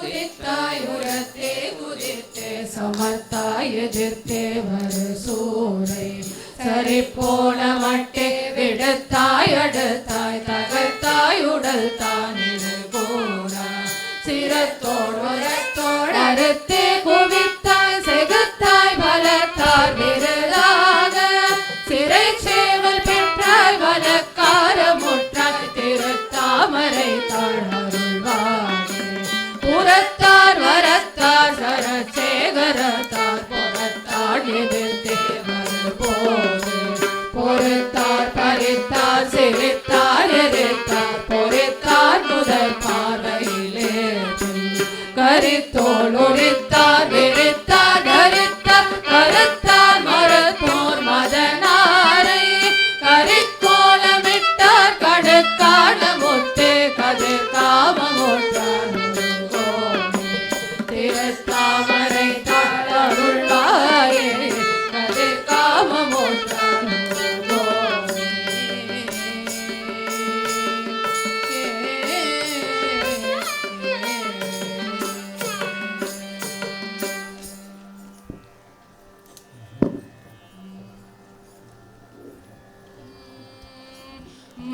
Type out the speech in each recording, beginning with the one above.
உதித்தாய் உரத்தே குதித்தே சமர்த்தாய் எதிர்த்தே வரு சூரை சரி போன மட்டே விடுத்தாய் அடுத்தாய் தகர்த்தாய் உடல் தானிது கூட சிரத்தோடு உரத்தோடு அறுத்தே குவித்தாய் செகுத்தாய் பலத்தார் விருதாக சிறை சேவல் பெற்றாய் வலக்கார முற்றாய் திருத்தாமரை தாழருள்வாயே புறத்தார் வரத்தார் சரசேகரத்தார் புறத்தார் எதிர்த்தே வரு போது பொறுத்தார் பறித்தார் சிரித்தார் எரித்தார் பொறித்தார் முதல் பார்வையிலே கரித்தோள் உரித்தார் விரித்தார் கரித்தார் கருத்தார் மரத்தோர் மதனாரை கரிக்கோலமிட்டார் கடுக்கான முத்தே கதிர் காமமுற்றார் திருத்தாமரை தாழருள்வாயே கதிர் காமமுற்றார்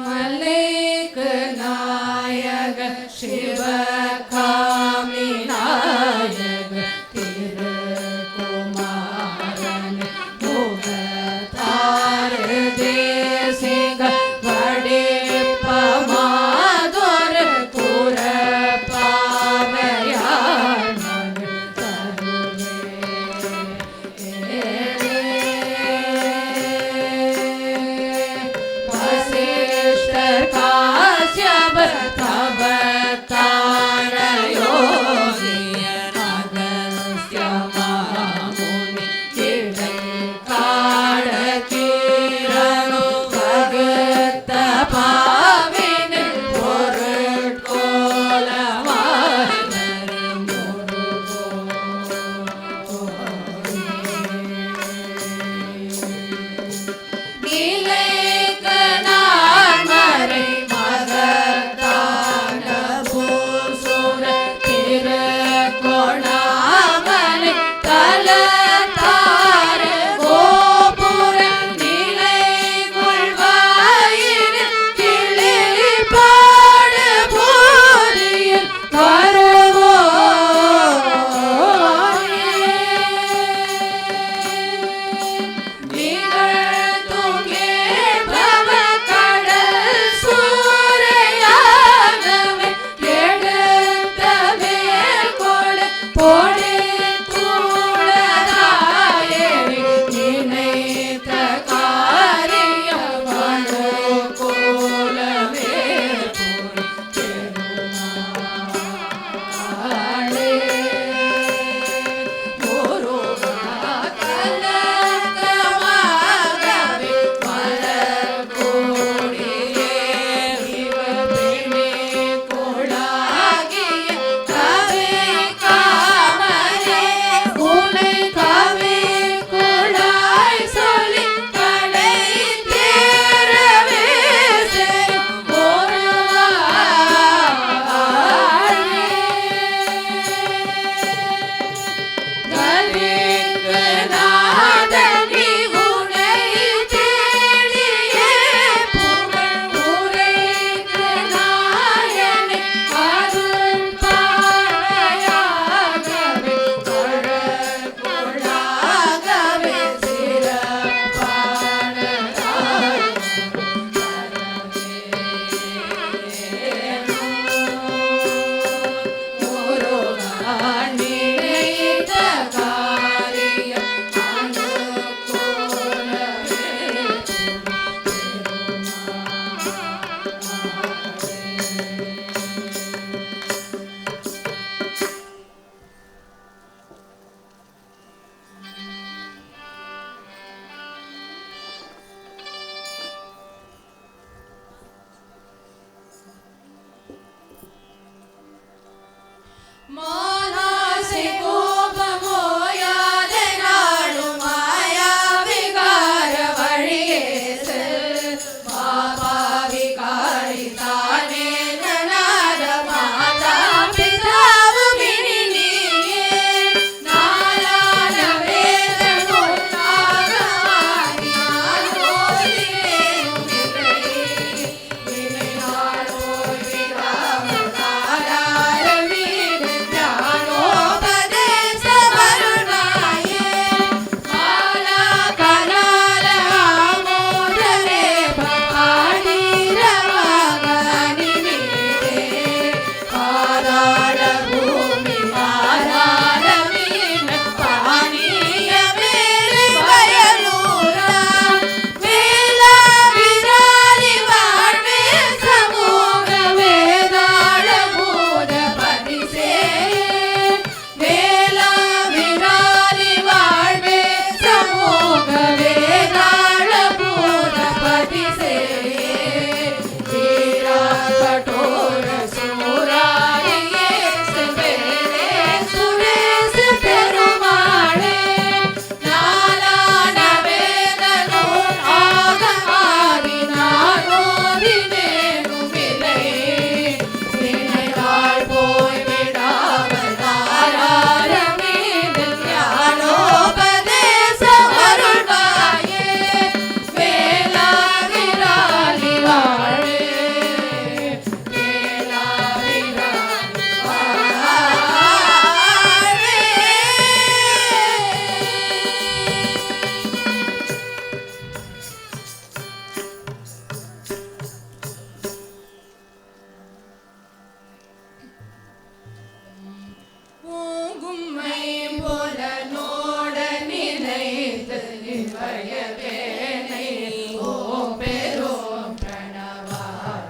மலைக்கு நாயக சிவகாமி நாயக திருக்குமாரன் முகத்தாறு தேசிக வடிப்பமாதொரு குறப்பாவையார் மகள் தருவே காசியப தப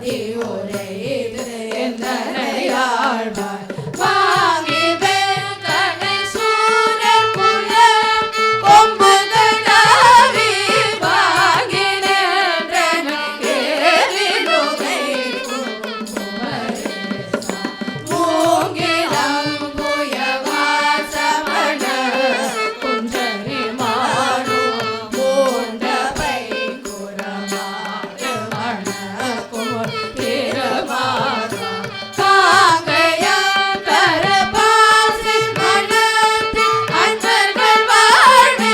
உரைத்து எந்தனையாழ்வார் வாங்கி வெங்கடை சூரர் குல கொம்புகளாவி வாங்கி நின்றன ஏறிலுகை குமரேசா மூங்கிலம் புயவாசமண குன்றரி மாடு மூண்ட பை குரமாறு மணக்கும் திருமாறா காங்கையம் கரபாசி மணத்து அஞ்சர்கள் வாழ்வு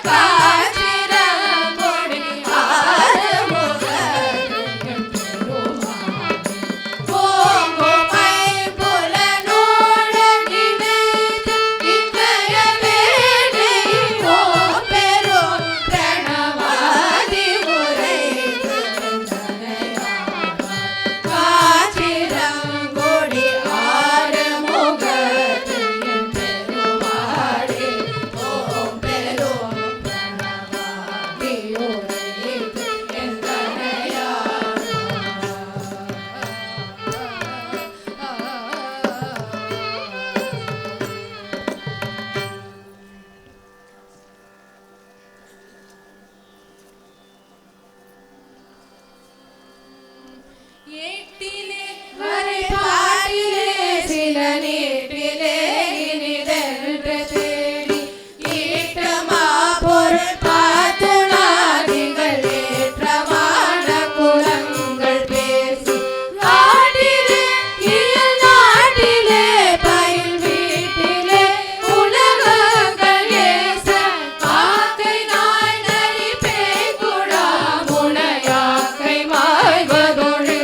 காஞ்சிரங்கொடி ஆறுமுகன் பெருமாளே பூங்குமை புலனோடு நினைத்து இன்றைய வேளை ஓம் பெரும் பிரணவாதி உரைத்து எந்தனையாழ்வார் காஞ்சிரங்கொடி ஆறுமுகன் பெருமாளே ஓம் பெரும் பிரணவாதி உரைத்து ஏட்டிலே வரை பாட்டிலே சில நீட்டிலே இனிதென்று தேடி ஈட்டமா பொருள் பார்த்துணாதிகள் ஏற்றமான குலங்கள் பேசி நாட்டிலே இயல் நாட்டிலே பயில் வீட்டிலே உலகங்கள் ஏச காக்கை நாய் நரி பேய் குடா முனையாக்கை மாய்வதொழு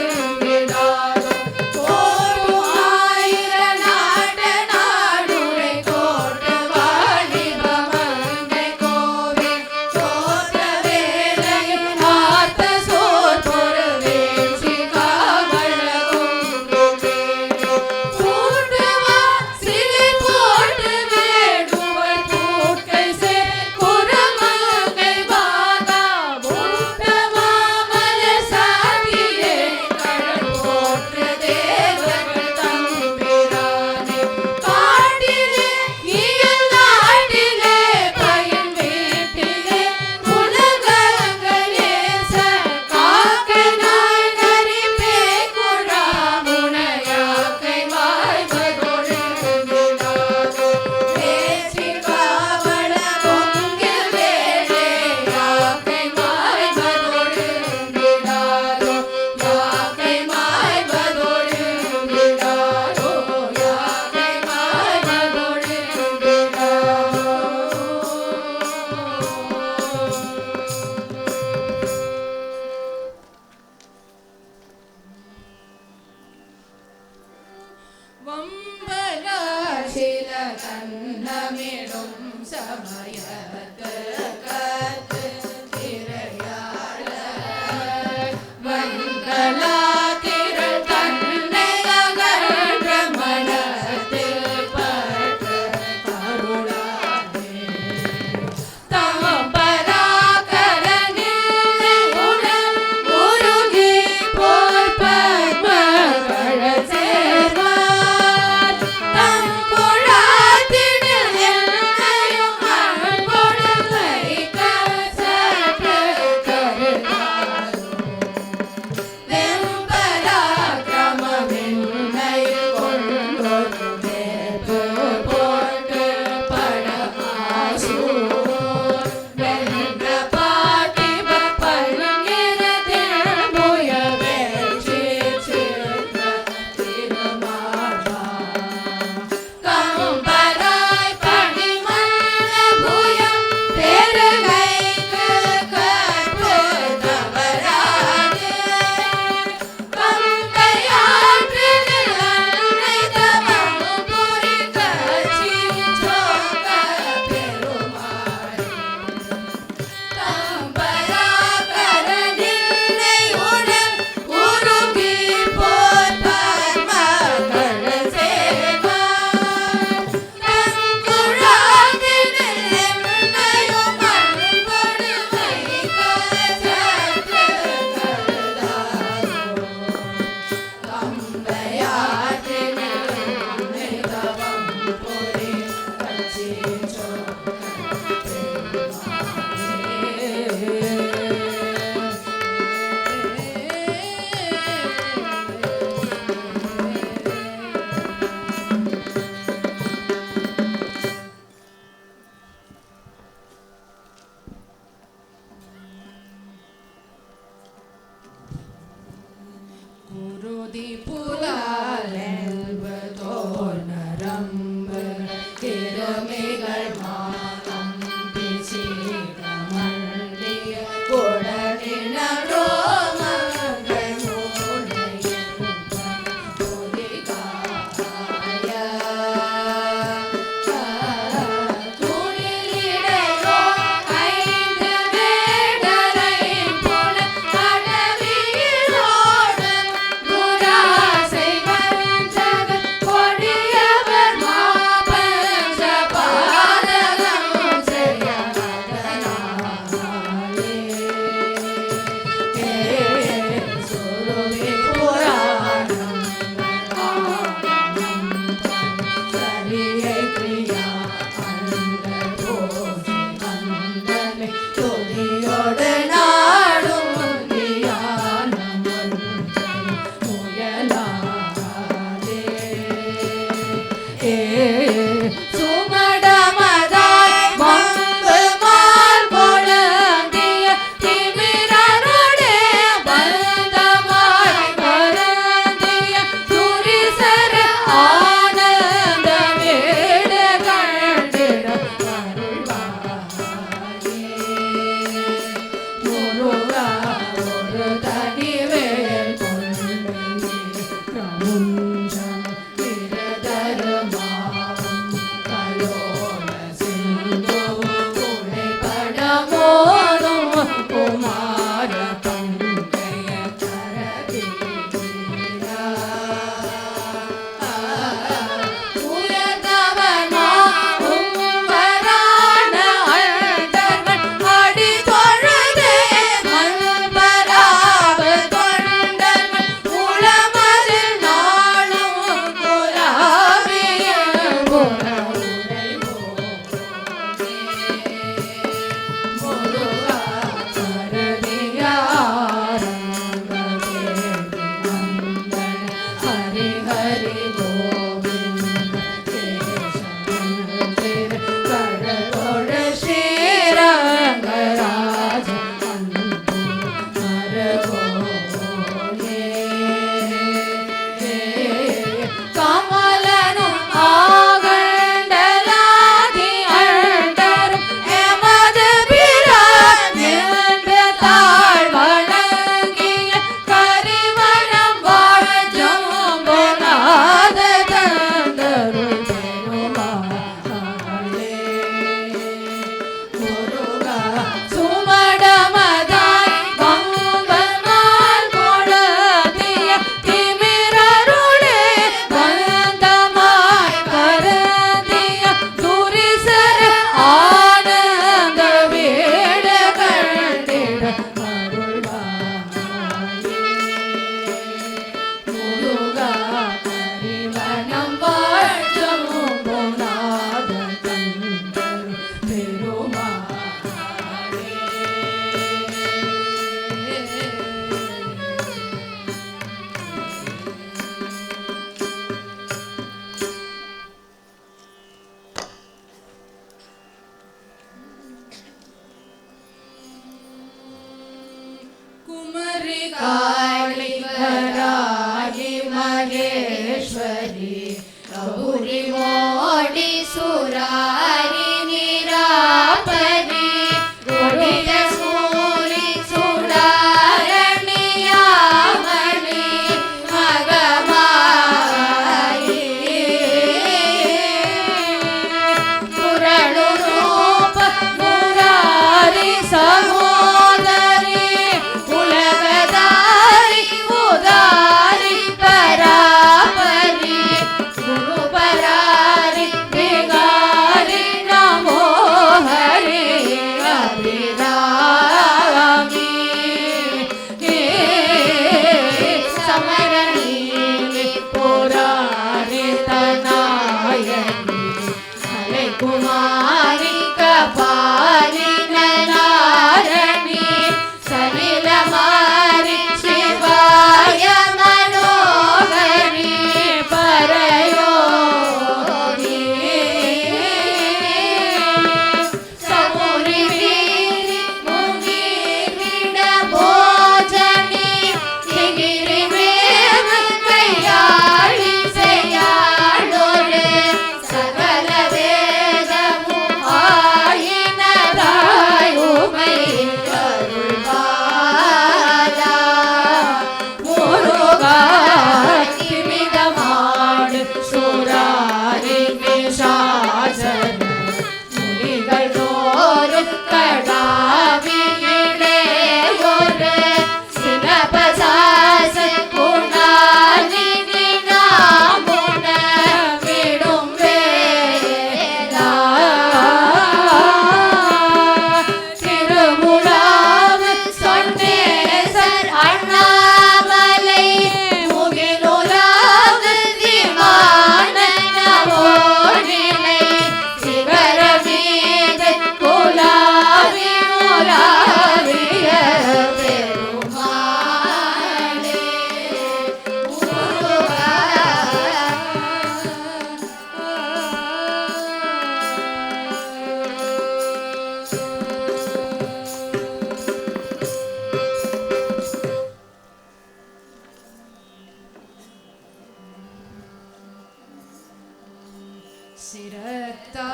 வம்பலாசில கண்ணமிடும் சமயத்து கத்து திரையாள வந்தலா திரள் தன்னை அகன்ற மனத்தில் பற்ற கருளாதே தம்பராகரனில் உடல் உருகி போர் பத்மகள் சேர்வார் தம் குழாத்தினில் என்னையும் அன்போ உறுதி புலாலெல்வதோர் நரம்பு திறமைகள் மானம் பிசிகமண்டிய கொடலினரோ மகள் மூளையின் பொதிகாய துணிலிடையோ ஐந்து வேடரை போல அடவியிலோடு குராசை வஞ்சக கொடியவர் மாபஞ்ச பாதகம் செய்ய மதனாலே சுருதி புராணம் ஆகமம் சரியை கிரியா அந்த போதை வந்தனை துதியோடு நாடும் தியானம் ஒன்றை முயலாதே சுமடமதாய் வம்பு மால் பொழங்கிய திமிரருடே பந்தமாய் வருந்திய துரிசர ஆனந்த வீடு கண்டிட அருள்வாயே முருகா ஒரு தனிவேல் கொண்டு பிரபுஞ்சம் விரதருமாவும் கலோல சிந்து உடைபடமோதும் குமார பங்கைய கரதீரா உயர்ந்தவனா உம்பரான அழ்ந்தவன் அடி தொழுதே மண்பராவு கொண்டவன் உளமதில் நாள்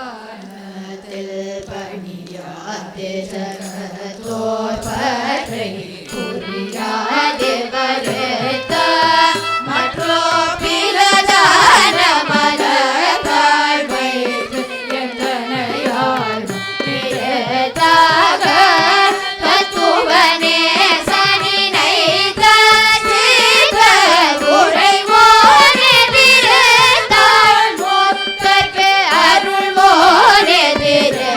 சிரத்தானத்தில் பணியாதே ஜகத்தோர் பற்றை புரியாதே வருத்த மற்றோர் பிறதான மலர்கள் வைத்து எத்தனையால் பிறதாக தத்துவனே சனினைத்த சீத உரைவோனே பிறந்தாள் முத்தற்கு அருள்வோனே திரு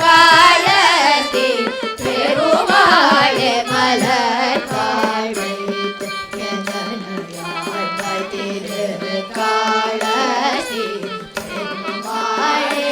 காலத்தி பெருமாளே மலர்காள் வைத்து எத்தனையாள் திரு காலத்தி பெருமாளே.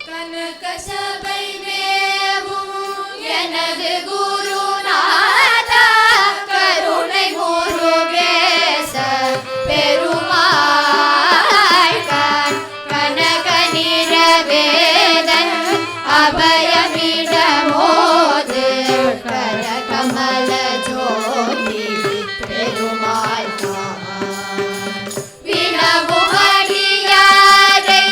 கனக சபை மேவும் எனது குருநாதா கருணை முருகேச பெருமாள் கனக நிறவேதன் அபயமிடமோது கரகமல ஜோதி பெருமாள் வினவும் அடியாரை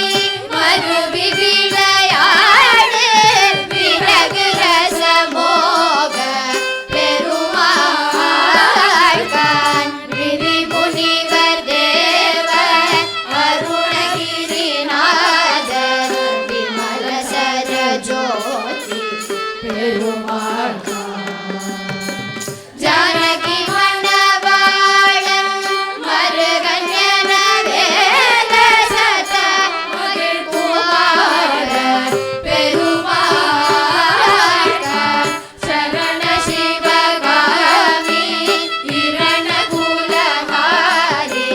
மறுவி விளையாடு விறகு ரசமோக பெருமாள் விதி முனிவர் தேவர் அருணகிரிநாதர் விமல சர ஜோதி பெருமாள் ஜானகி மணவாளன் மருகன் என வேத சத மகிழ் குமாரன் பெருமாள் சரண சிவகாமி இரண குலமாரி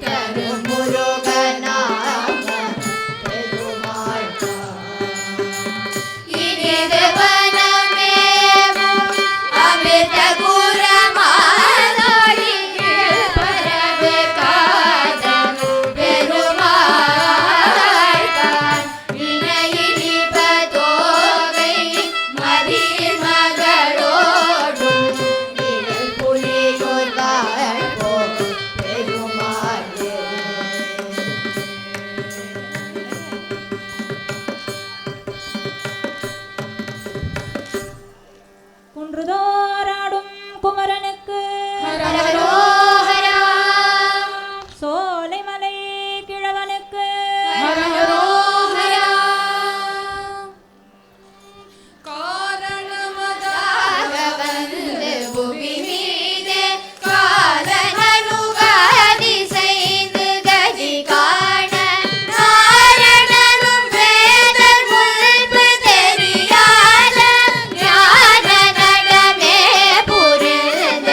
கருமுருகனாம பெருமாள் இனிது வனமேவும் அமிர்த குரமானோடி பரவு காதம் பெருமாள் இணையிலிபதோகை மதிர் மகளோடும் இழல் புலியோர் வாழ்வோம் பெருமாளே. குன்றுதோராடும் குமரனுக்கு ஹரஹரோஹரா சோலைமலை கிழவனுக்கு ஹரஹரோஹரா காரணமதாக வந்து புவி மீதே காலனனுகாதி செய்து கதி காண நாரணனும் வேதர் முன்பு தெரியாத ஞான நடமே புரிந்த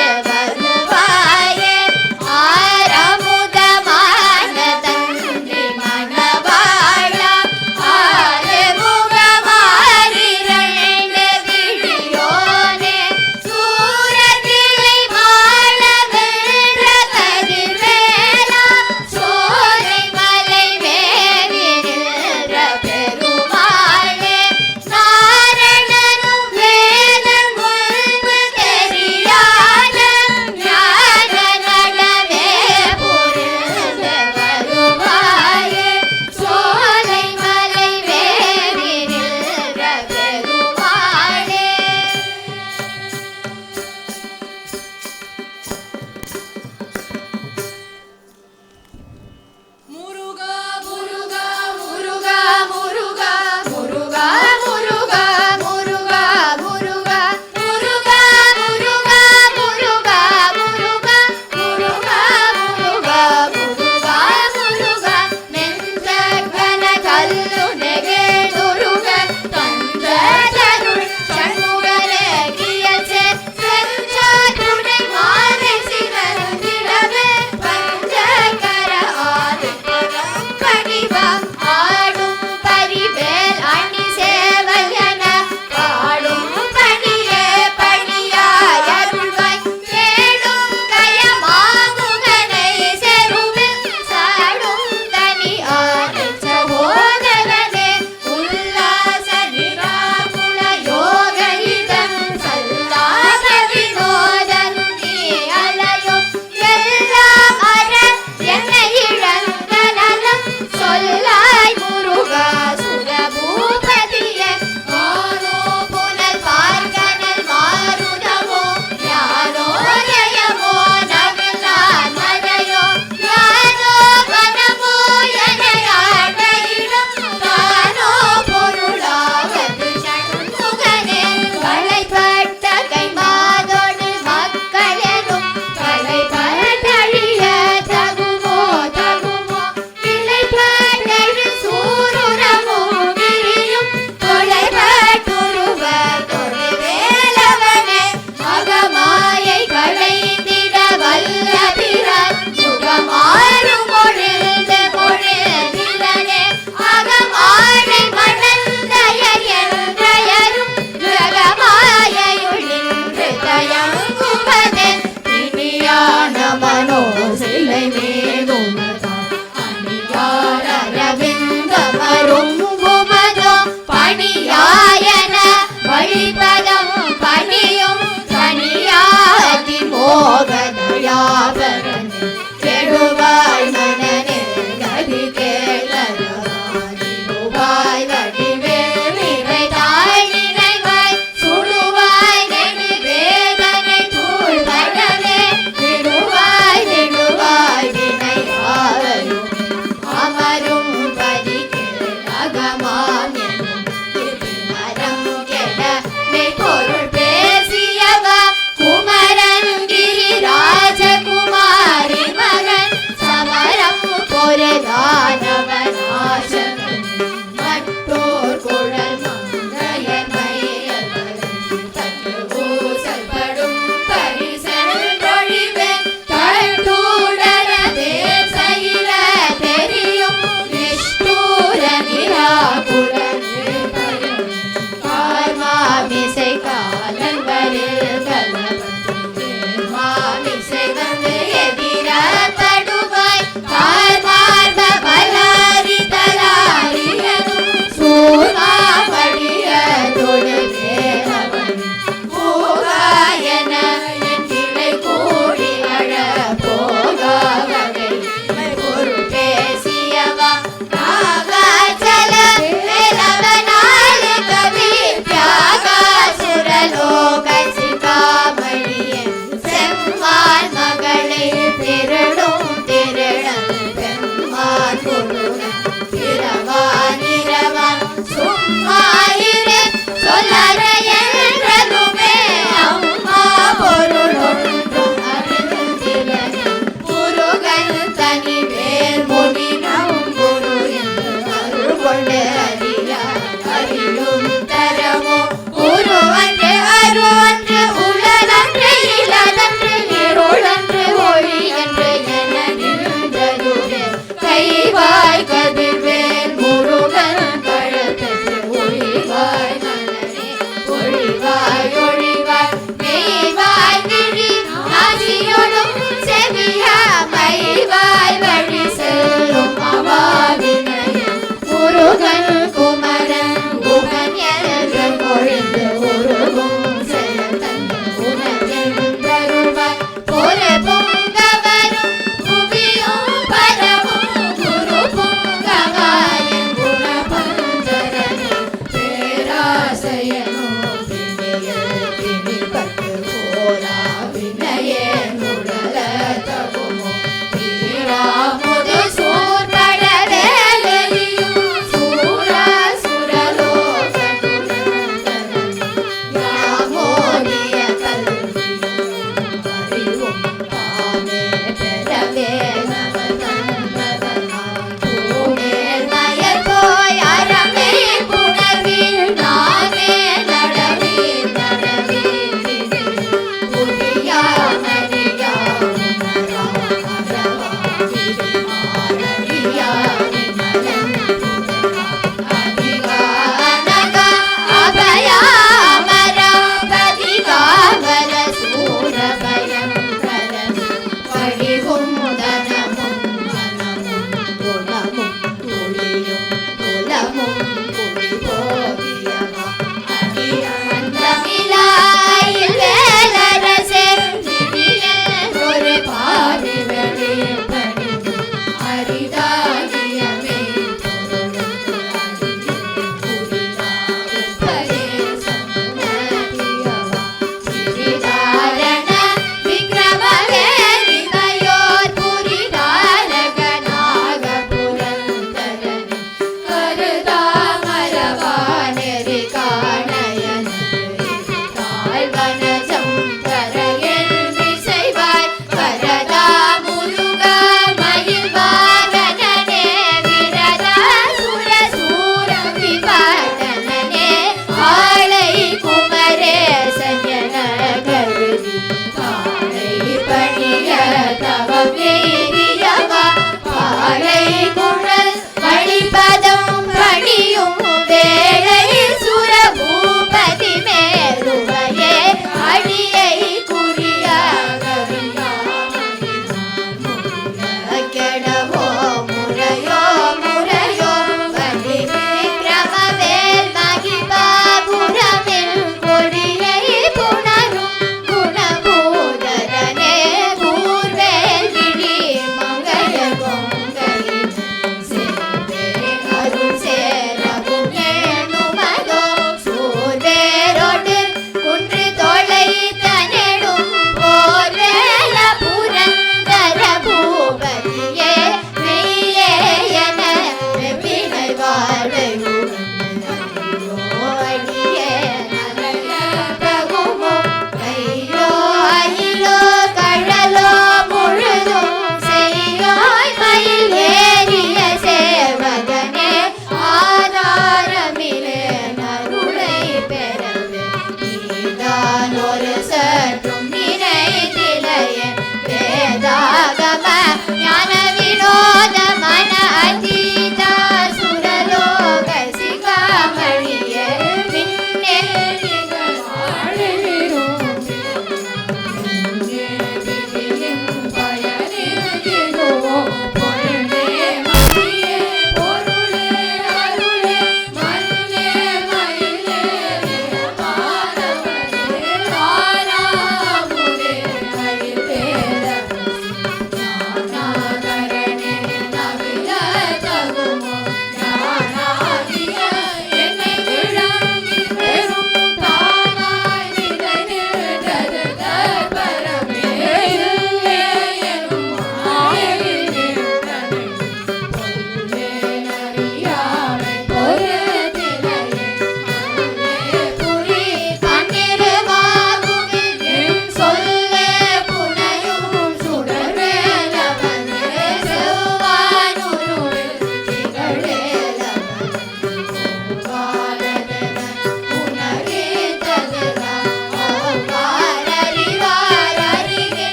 வனஜம் தரையென்று செய்வாய் வரதா முருகா மயில் வாகனனே விரதா சுர சூர விபாடனனே ஆளை குமரேசன் என கருதி ஆளை பணிய தவம் எய்தியவா பாலை குழல் மணிபதம் பணியும் வேளை சுரபூபதி மேருவையே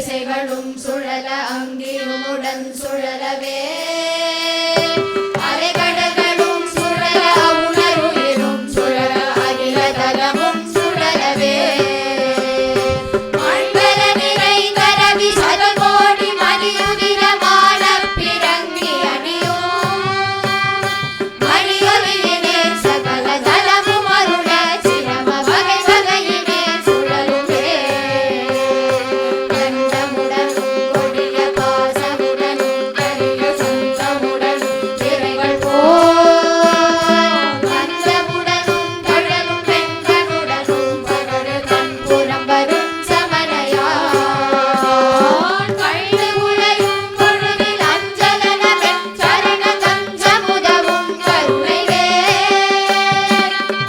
திசைகளும் சுழல அங்கியுமுடன் சுழலவே அலைகடல்களும் சுழல உணர்வுயிரும் சுழல அகில தலமும் சுழலவே மண்பல நிறைந்த ரவி சதகோடி மதியுதிரமான பிறங்கி அணியும் மணியொலியிலே சகல தலமும் அருள சிரம வகை வகையிலே சுழலுமே கண்டமுடனும் கொடிய பாசமுடனும் கரிய சொந்தமுடனும் திரைகள் போல் கஞ்சமுடனும் கழலும் பெண்களுடனும் பகரு கண்புறம் வரும் சமனையான் கண்டு உழையும் பொழுதில் அஞ்சலன வெச்சரண கஞ்சமுதவும் கருணைவே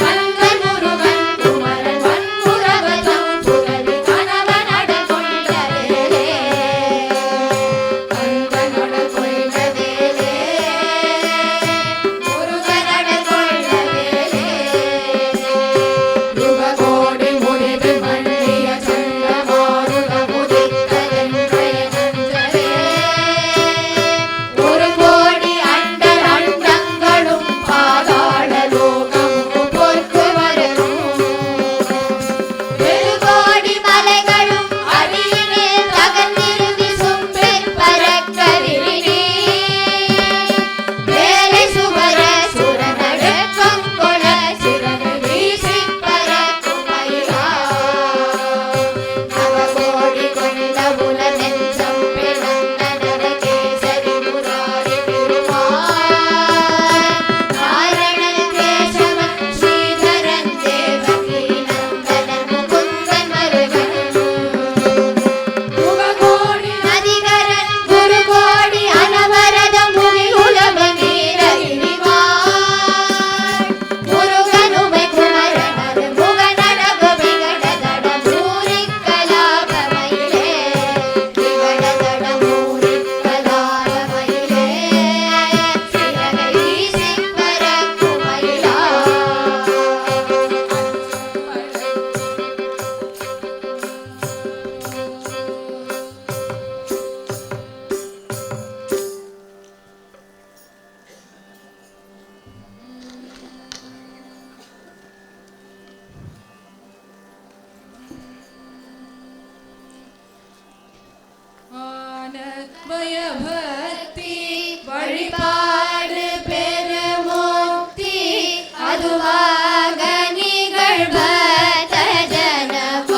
கந்தன் முருகன் குமரன் வன்முறவதம் புகழி கணவன் அடகொண்ட வேலே கந்தன் அடகொண்ட வேலே முருகன் அடகொண்ட வேலே யுககோடி முடிவு மன்னிய சண்டமாருட முதித்ததென்றைய நஞ்சரே ஒரு கோடி அண்டர் அண்டங்களும் பாதாள லோகமும் பொற்கு வரணும் பெருகோடி மலைகளும் அடியிலே தகர்ந்திருதி சும்பிற் பறக்க விரினி வேலை சுவர சுரநடுக்கம் கொள சிறகு வீசிப் பறக்கும் மயிலா நவகோடி கொண்ட புல நெஞ்சம் பிளந்த நரகேசரி முராரி பெருமாள் நாரணன் கேசவன் ஸ்ரீதரன் தேவகி நந்தனன் முகுந்தன் மருகன் முககோடி நதிகரன் குருகோடி அனவரத முனி உலக நீரகிரிவாள் முருகனுமை குமரனது முகநடகு விகடதட மூரிக்கலாபமயிலே விகடதட மூரிக்கலாபமயிலே சிறகை வீசிப் பறக்கும் மயிலா பயபக்தி வழிபாடு பெருமுக்தி அதுவாக நிகழ்வத ஜனபாரகரனும்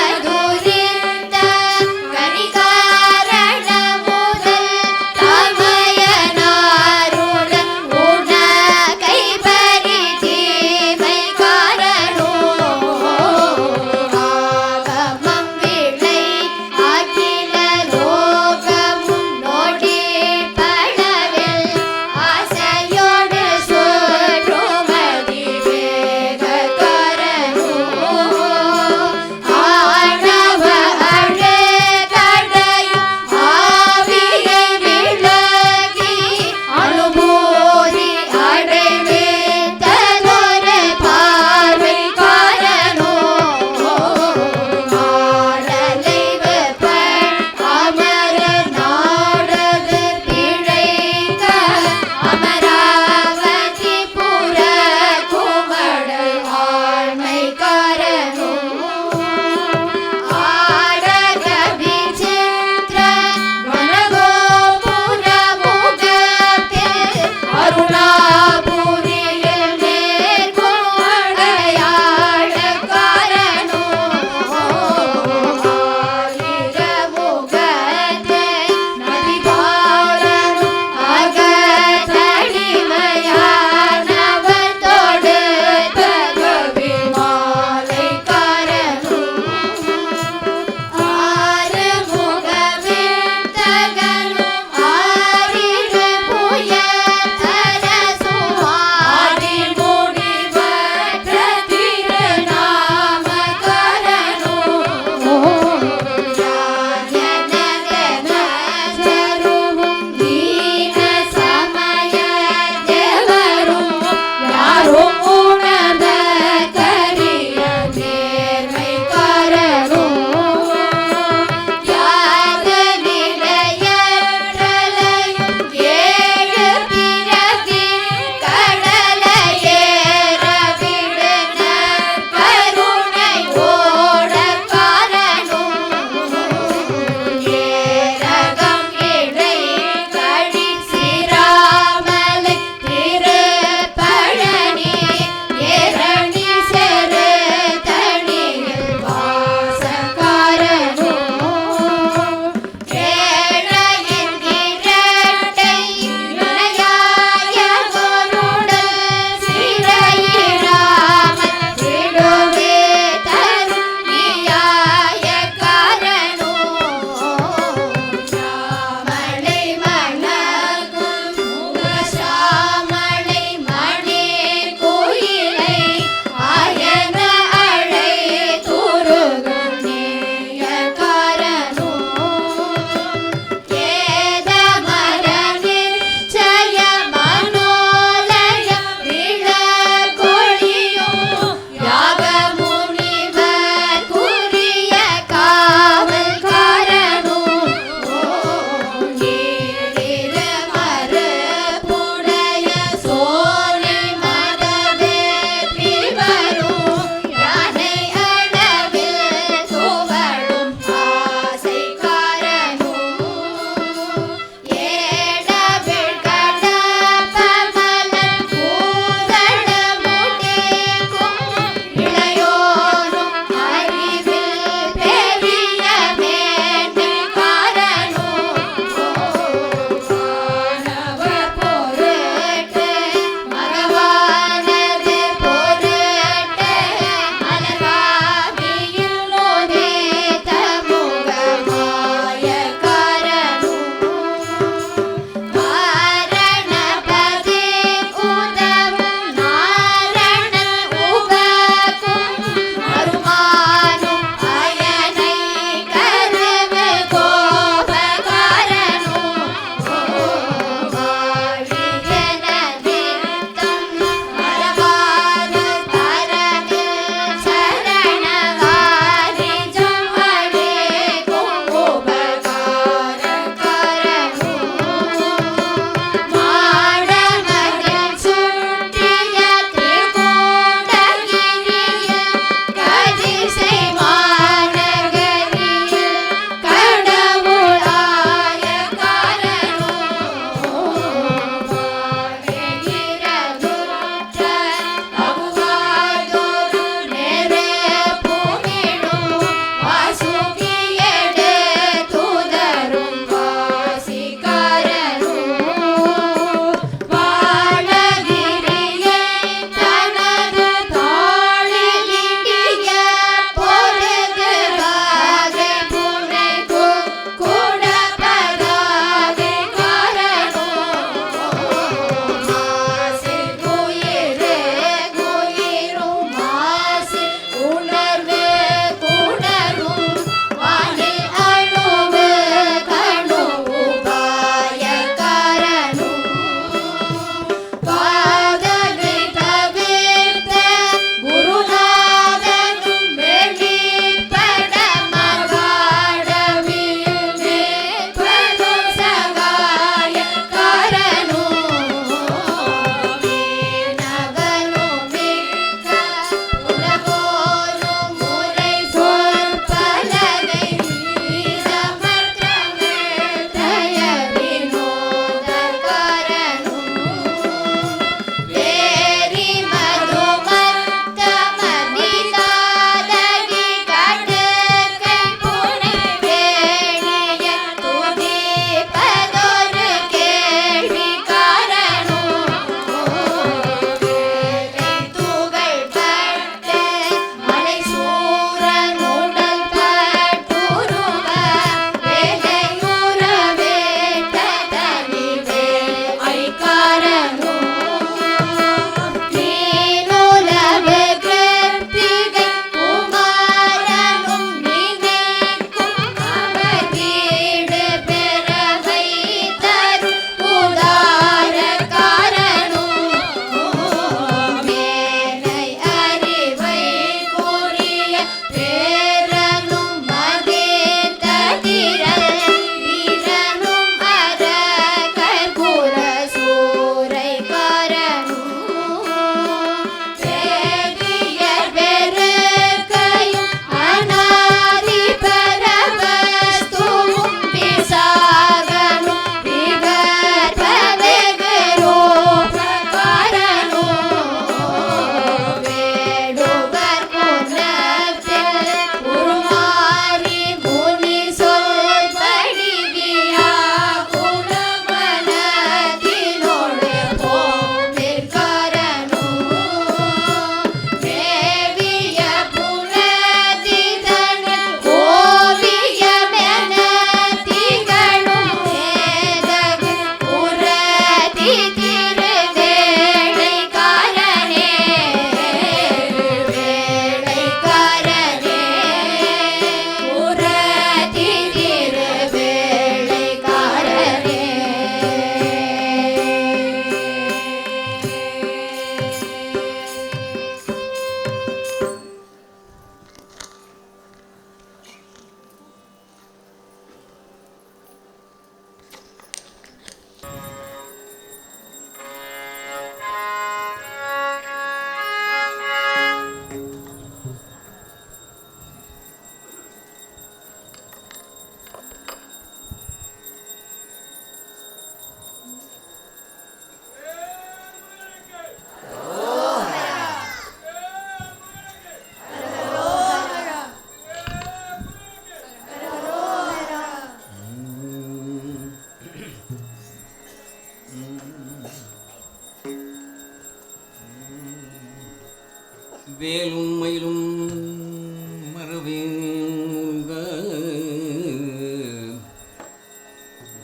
ஆரவதுரிந்த கனிகாரண முதல் தமயனாருடன் உண கைபரி தீமை காரணோ ஆகமம்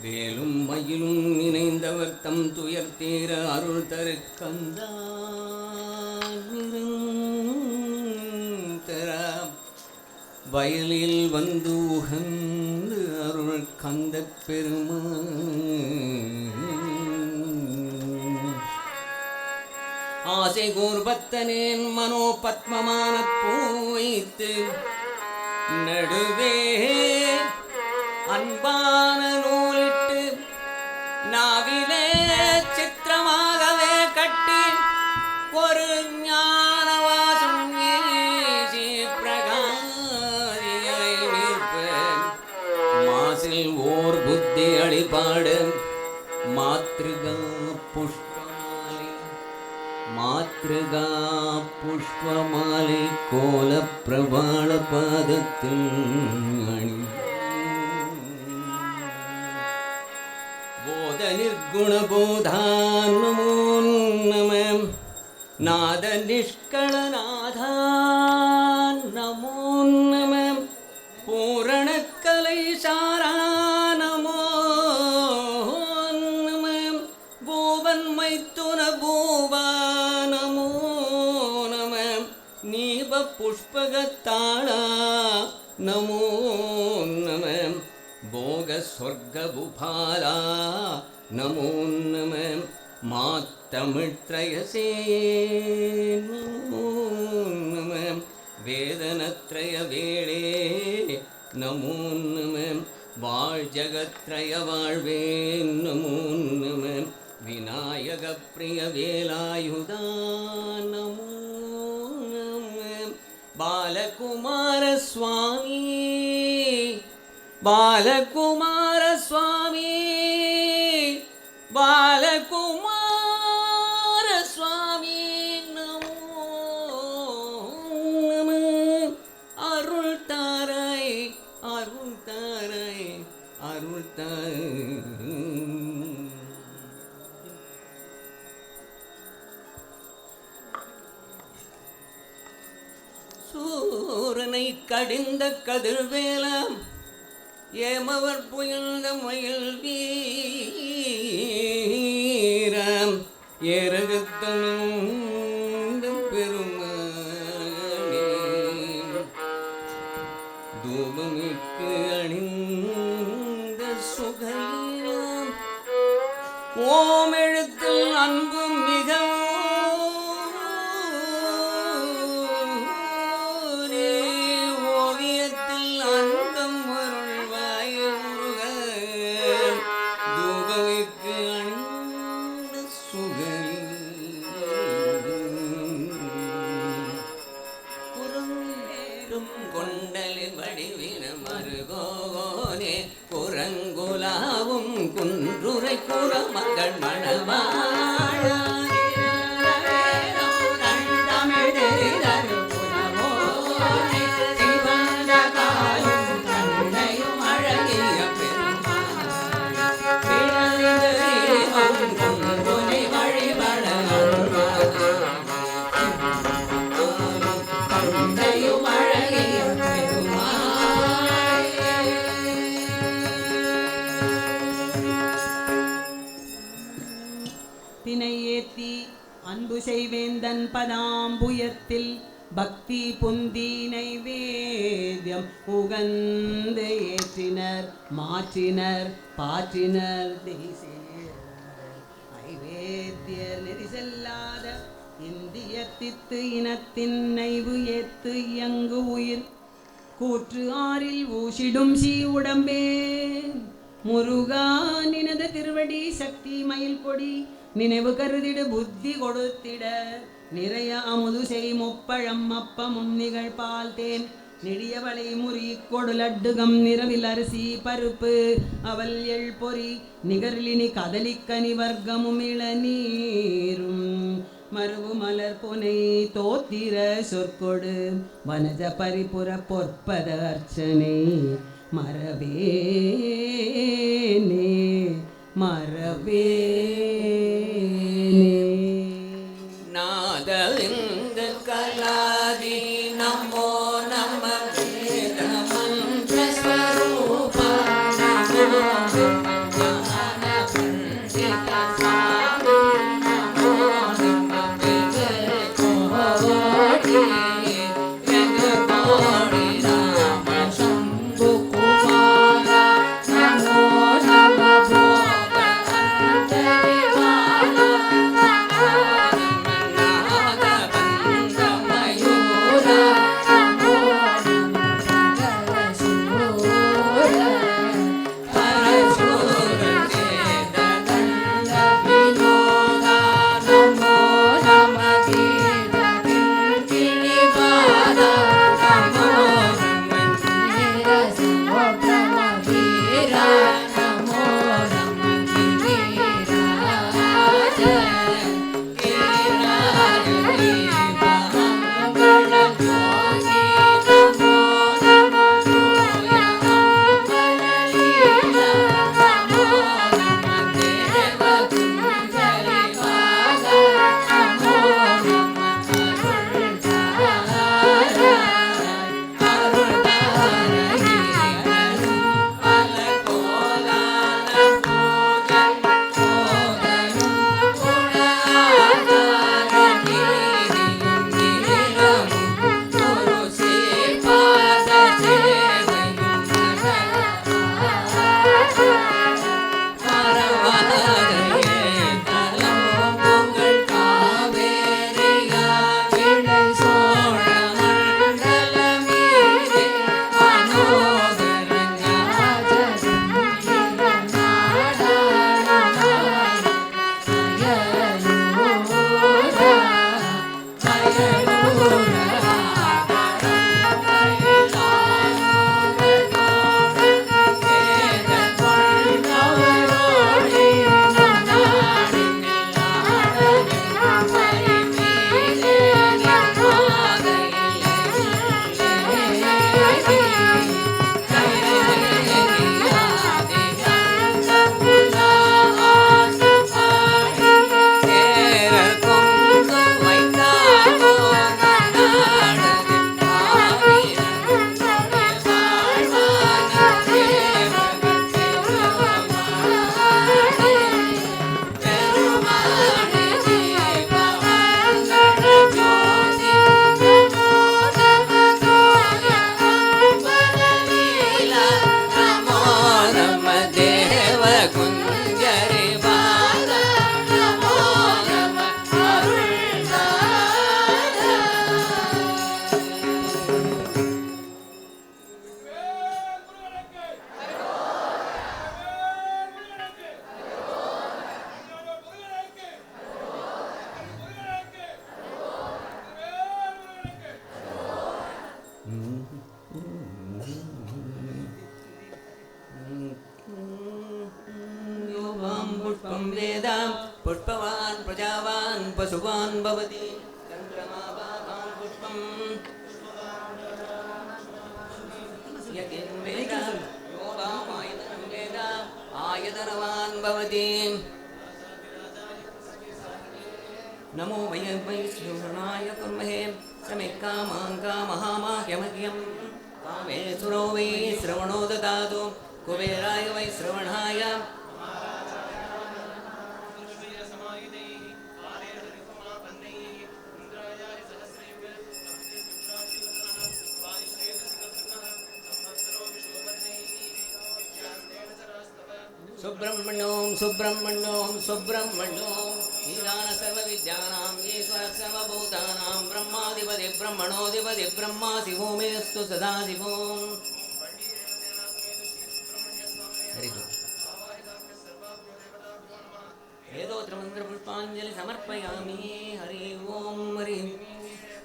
வேலும் மயிலும் நினைந்தவர் தம் துயர் தீர அருள் தரு கந்தா வயலில் வந்து உகந்து அருள் கந்த ஆசை கூர்பத்தனேன் மனோ பத்மமான பூவைத்து நடுவே அன்பான நூலிட்டு நாவிலே சித்திரமாகவே கட்டி ஒரு ஞானவாசம் ஏசி பிரகாரியை நிற்பேன் மாசில் ஓர் புத்தி அழிபாடு மாத்ருகா புஷ்பமாலை கோல பிரபாள பாதத்தில் அணி போத நிர்குண போதான் நமோ நம நாத நிஷ்களநாதா நமோ நம பூரணக்கலை சாரா நமோ நம பூவன் மைத்துன பூவா நமோ நம நீப புஷ்பகத்தாளா நமோ நம போக சொர்க்க புபாலா நமோ நம மாத்தமிழ்த்ரயசே நமோ நம வேதனத்ரய வேளே நமோ நம வாழ் ஜகத்ரய வாழ்வே நமோ நம விநாயக பிரிய வேலாயுதா நமோ நம பாலகுமார சுவாமி பாலகுமார சுவாமி பாலகுமார சுவாமி நமோ நம அருள் தாராய் அருள் தாராய் அருள் தாராய் சூரனை கடிந்த கதிர்வேலம் ஏமவர் புயல்ந்த மயில் வீரம் ஏரகத்தனும் பெருமானே தூபமிக்கு அணிந்த சுகலீலம் ஓம் எழுத்தில் அன்பும் மிகவும் குரங்குலாவும் குன்றுரை குற மகள் மணவாழ அழகிய பெருமாள் வழிபட தந்தையும் அழகிய தினையேத்தி அன்பு செய்வேந்தன் பதாம்புயத்தில் பக்தி புந்தி நைவேத்யம் உகந்து ஏற்றினர் மாற்றினர் பாற்றினர் தேசியர் ஐவேத்தியர் நெறிசெல்லாத இந்தியத்தித்து இனத்தின் நைவு ஏத்து இயங்கு உயிர் கூற்று ஆறில் ஊசிடும் சீ உடம்பே முருகா நினது திருவடி சக்தி மயில் கொடி நினைவு கருதிடு புத்தி கொடுத்திட நிறைய அமுது செய் முப்பழம் அப்பமும் நிகழ் பால் தேன் நெடியவளை முறி கொடு லட்டுகம் நிறவில் அரிசி பருப்பு அவல் எள் பொறி நிகர்லினி கதலிக்கனி வர்க்கமும் இளநீரும் மருவு மலர் புனை தோத்திர சொற்கொடு வனஜ பரிபுர பொற்பத அர்ச்சனை மரவேனே மரவேனே நாதவிந்த கலாதி நமோ நம पुष्पं वेद पुष्पवान् प्रजावान् पशुवान् भवति चन्द्रमाभावान् पुष्पं यकिं वेद यो वामायतनं वेद आयतनवान् भवति नमो वै श्रीगणाय कुर्महे समिक्कामाङ्कामहामाह्यमह्यं कामेश्वरो वै श्रवणो ददातु कुबेराय वै श्रवणाय सुब्रह्मण्यों सुब्रह्मण्यों सुब्रह्मण्यों ईशान सर्वविद्यानां ईश्वर सर्वभूतानां ब्रह्माधिपति ब्रह्मणोऽधिपति ब्रह्मा शिवो मेऽस्तु सदाशिवों वेदोत्रमन्त्रपुष्पाञ्जलि समर्पयामि हरि ओं हरि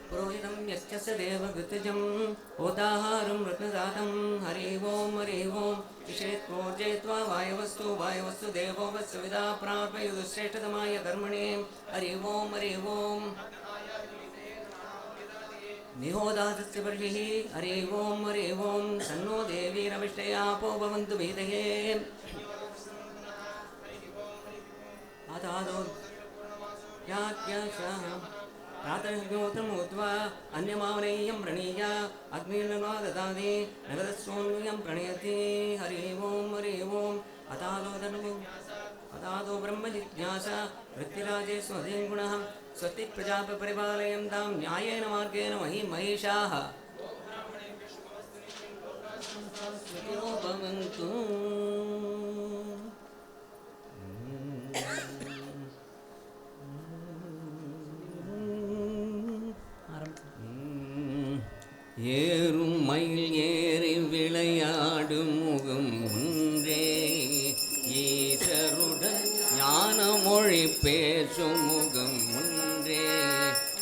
पुरोहितं यस्य स देवकृतजं होताहारं रत्नदातं हरि ओं इषेत्मोर्जयित्वा वायवस्तु देवो वत्सविदा प्रार्पयुश्रेष्ठतमाय कर्मणे हरि ओं निहोदातस्य वर्षिः हरि ओं सन्नो देवीरविष्टयापो भवन्तु भीतये आदादो याज्ञाशः प्रातर्ग्योत्रमुत्वा अन्यमावनेयं प्रणीय अग्निर्नवा ददाति नगरस्योन्यं प्रणयति हरि ओं अतादो ब्रह्मजिज्ञासा वृत्तिराजे स्वधीं गुणः स्वस्ति प्रजापरिपालयन्तां न्यायेन मार्गेण महिषाः भवन्तु ஏறும் மயில் ஏறி விளையாடும் முகம் ஒன்றே ஈசருடன் ஞான மொழி பேசும் முகம் ஒன்றே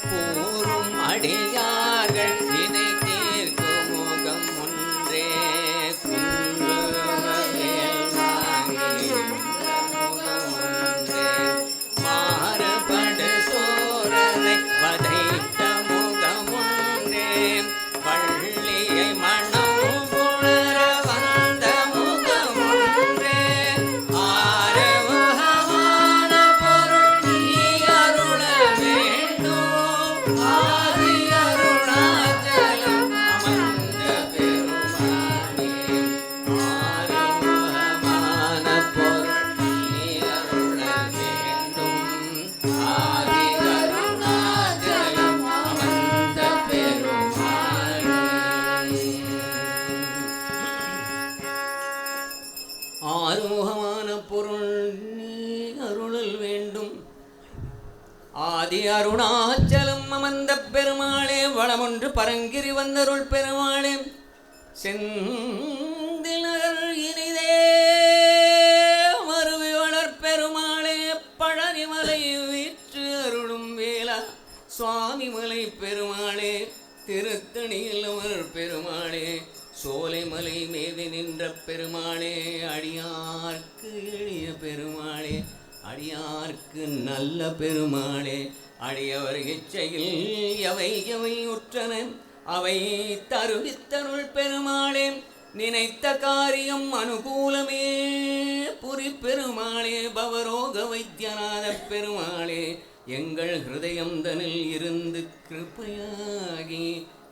கூறும் அடியார்கள் வினை தீர்க்கும் முகம் ஒன்றே குன்றுவவேல் வாங்கி முகம் ஒன்றே மாறுபடு சோரனை வதைத்த முகம் ஒன்றே பள்ளியை மனம் புணர வந்த முகம் ஒன்றே ஆரவகமான பொருள் நீ அருள வேண்டும் ஆதி அருணாச்சலம் அமர்ந்த பெருமானே ஆரவகமான பொருள் நீ அருள வேண்டும் ஆதி அருணாச்சலம் அமர்ந்த பெருமானே ஆறுமுகமான பொருள் நீ அருளல் வேண்டும் ஆதி அருணாச்சலம் அமர்ந்த பெருமாளே வளமொன்று பரங்கிரி வந்தருள் பெருமாளே செந்தில் நகர் இனிதே மருவி வளர் பெருமாளே பழனிமலை வீற்று அருளும் வேளா சுவாமிமலை பெருமாளே திருத்தணியில் அமர் பெருமாளே சோலைமலை மேவி நின்ற பெருமாளே அடியார்க்கு எளிய பெருமாளே அடியார்க்கு நல்ல பெருமாளே அடியவர் இச்சையில் எவை உற்றன அவை தருவித்தருள் பெருமாளே நினைத்த காரியம் அனுகூலமே புரி பெருமாளே பவரோக வைத்தியநாத பெருமாளே எங்கள் ஹிருதயம் தனில் இருந்து கிருப்பையாகி